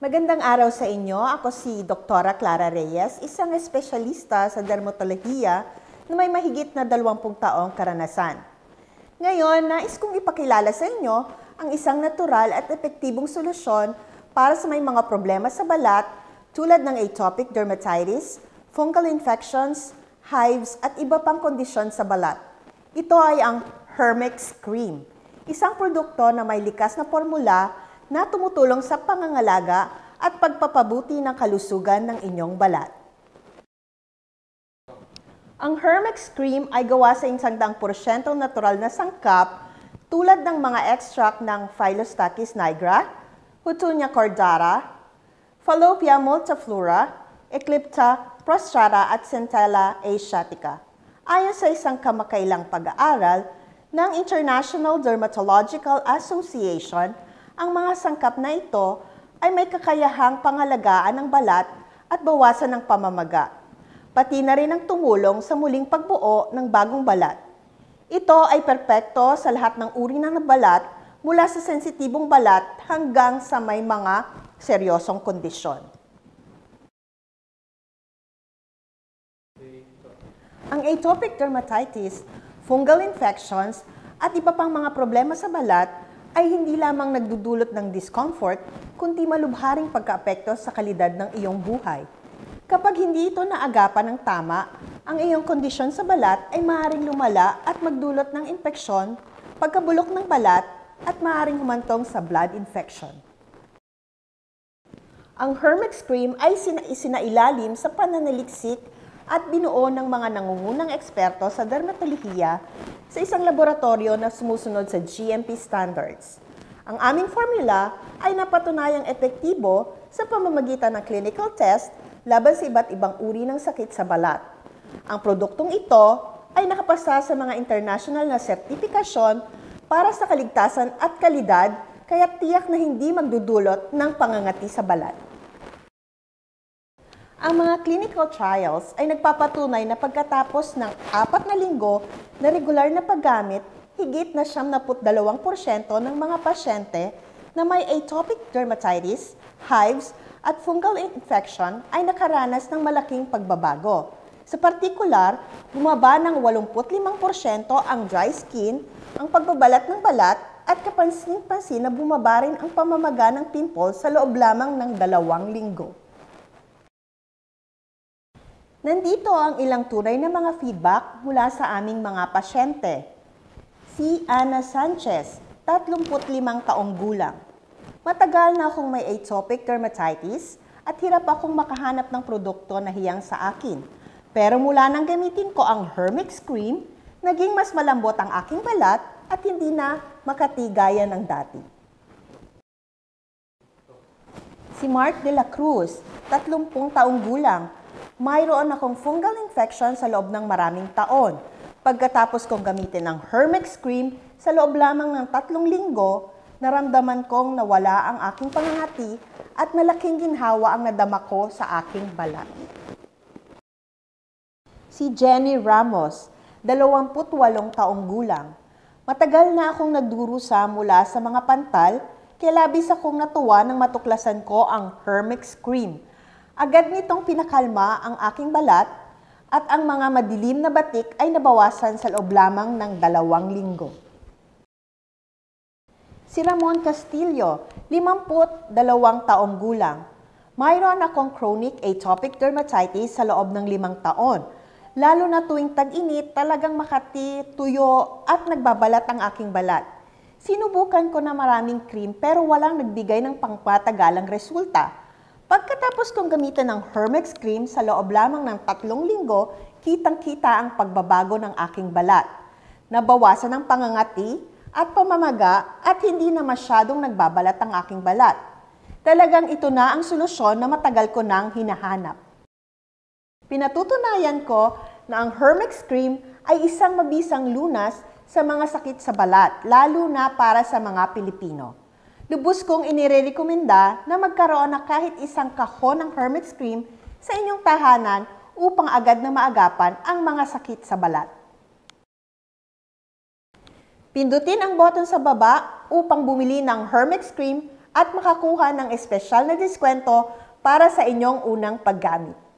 Magandang araw sa inyo. Ako si Dr. Clara Reyes, isang espesyalista sa dermatolohiya na may mahigit na 20 taong karanasan. Ngayon, nais kong ipakilala sa inyo ang isang natural at epektibong solusyon para sa may mga problema sa balat tulad ng atopic dermatitis, fungal infections, hives at iba pang kondisyon sa balat. Ito ay ang Hermex Cream, isang produkto na may likas na formula na tumutulong sa pangangalaga at pagpapabuti ng kalusugan ng inyong balat. Ang Hermex Cream ay gawa sa 100% natural na sangkap tulad ng mga extract ng Phyllostachys nigra, Huttunia cordata, Fallopia multiflora, Eclipta prostrata at Centella asiatica. Ayon sa isang kamakailang pag-aaral ng International Dermatological Association, ang mga sangkap na ito ay may kakayahang pangalagaan ng balat at bawasan ng pamamaga, pati na rin ang tumulong sa muling pagbuo ng bagong balat. Ito ay perpekto sa lahat ng uri ng balat mula sa sensitibong balat hanggang sa may mga seryosong kondisyon. Ang atopic dermatitis, fungal infections at iba pang mga problema sa balat ay hindi lamang nagdudulot ng discomfort, kundi malubharing pagkaapekto sa kalidad ng iyong buhay. Kapag hindi ito naagapan ng tama, ang iyong kondisyon sa balat ay maaaring lumala at magdulot ng impeksyon, pagkabulok ng balat, at maaaring humantong sa blood infection. Ang Hermex Cream ay isinailalim sa pananaliksik at binuo ng mga nangungunang eksperto sa dermatolohiya sa isang laboratorio na sumusunod sa GMP standards. Ang aming formula ay napatunayang epektibo sa pamamagitan ng clinical test laban sa iba't ibang uri ng sakit sa balat. Ang produktong ito ay nakapasa sa mga international na sertifikasyon para sa kaligtasan at kalidad, kaya tiyak na hindi magdudulot ng pangangati sa balat. Ang mga clinical trials ay nagpapatunay na pagkatapos ng 4 na linggo na regular na paggamit, higit na 72% ng mga pasyente na may atopic dermatitis, hives, at fungal infection ay nakaranas ng malaking pagbabago. Sa partikular, bumaba ng 85% ang dry skin, ang pagbabalat ng balat, at kapansin-pansin na bumaba rin ang pamamaga ng pimples sa loob lamang ng 2 linggo. Nandito ang ilang tunay na mga feedback mula sa aming mga pasyente. Si Ana Sanchez, 35 taong gulang. Matagal na akong may atopic dermatitis at hirap akong makahanap ng produkto na hiyang sa akin. Pero mula nang gamitin ko ang Hermex Cream, naging mas malambot ang aking balat at hindi na makatigaya ng dati. Si Mark de la Cruz, 30 taong gulang. Mayroon akong fungal infection sa loob ng maraming taon. Pagkatapos kong gamitin ang Hermex Cream, sa loob lamang ng 3 linggo, naramdaman kong nawala ang aking pangangati at malaking ginhawa ang nadama ko sa aking balat. Si Jenny Ramos, 28 taong gulang. Matagal na akong nagdurusa mula sa mga pantal, kaya labis akong natuwa nang matuklasan ko ang Hermex Cream. Agad nitong pinakalma ang aking balat at ang mga madilim na batik ay nabawasan sa loob lamang ng 2 linggo. Si Ramon Castillo, 52 taong gulang. Mayroon akong chronic atopic dermatitis sa loob ng 5 taon. Lalo na tuwing tag-init, talagang makati, tuyo at nagbabalat ang aking balat. Sinubukan ko na maraming cream pero walang nagbigay ng pangpatagalang resulta. Pagkatapos kong gamitin ng Hermex Cream sa loob lamang ng 3 linggo, kitang-kita ang pagbabago ng aking balat. Nabawasan ang pangangati at pamamaga at hindi na masyadong nagbabalat ang aking balat. Talagang ito na ang solusyon na matagal ko nang hinahanap. Pinatutunayan ko na ang Hermex Cream ay isang mabisang lunas sa mga sakit sa balat, lalo na para sa mga Pilipino. Lubos kong inirekomenda na magkaroon na kahit isang kahon ng Hermex Cream sa inyong tahanan upang agad na maagapan ang mga sakit sa balat. Pindutin ang button sa baba upang bumili ng Hermex Cream at makakuha ng espesyal na diskwento para sa inyong unang paggamit.